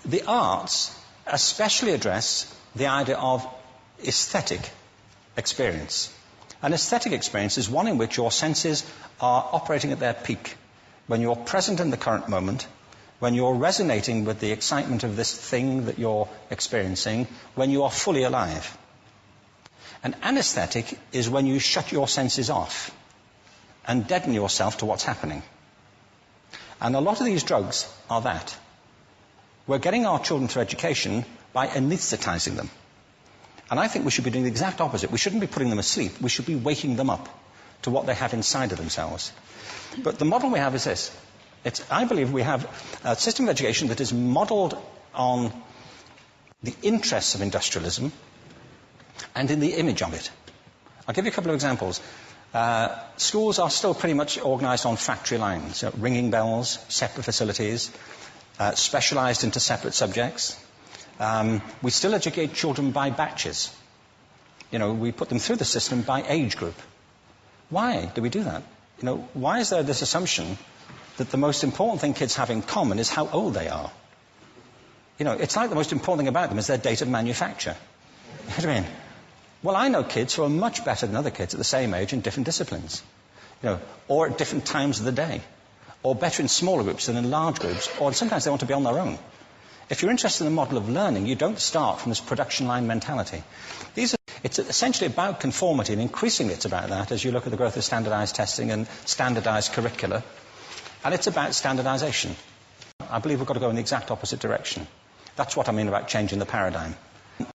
The arts especially address the idea of aesthetic experience. An aesthetic experience is one in which your senses are operating at their peak, when you're present in the current moment, when you're resonating with the excitement of this thing that you're experiencing, when you are fully alive. An anesthetic is when you shut your senses off and deaden yourself to what's happening. And a lot of these drugs are that. We're getting our children through education by anesthetizing them. And I think we should be doing the exact opposite. We shouldn't be putting them asleep. We should be waking them up to what they have inside of themselves. But the model we have is this. I believe we have a system of education that is modeled on the interests of industrialism and in the image of it. I'll give you a couple of examples. Schools are still pretty much organized on factory lines, ringing bells, separate facilities, specialized into separate subjects. We still educate children by batches. We put them through the system by age group. Why do we do that? Why is there this assumption that the most important thing kids have in common is how old they are? It's like the most important thing about them is their date of manufacture. You know what I mean? Well, I know kids who are much better than other kids at the same age in different disciplines, or at different times of the day, or better in smaller groups than in large groups, or sometimes they want to be on their own. If you're interested in the model of learning, you don't start from this production line mentality. It's essentially about conformity, and increasingly it's about that as you look at the growth of standardized testing and standardized curricula. And it's about standardization. I believe we've got to go in the exact opposite direction. That's what I mean about changing the paradigm.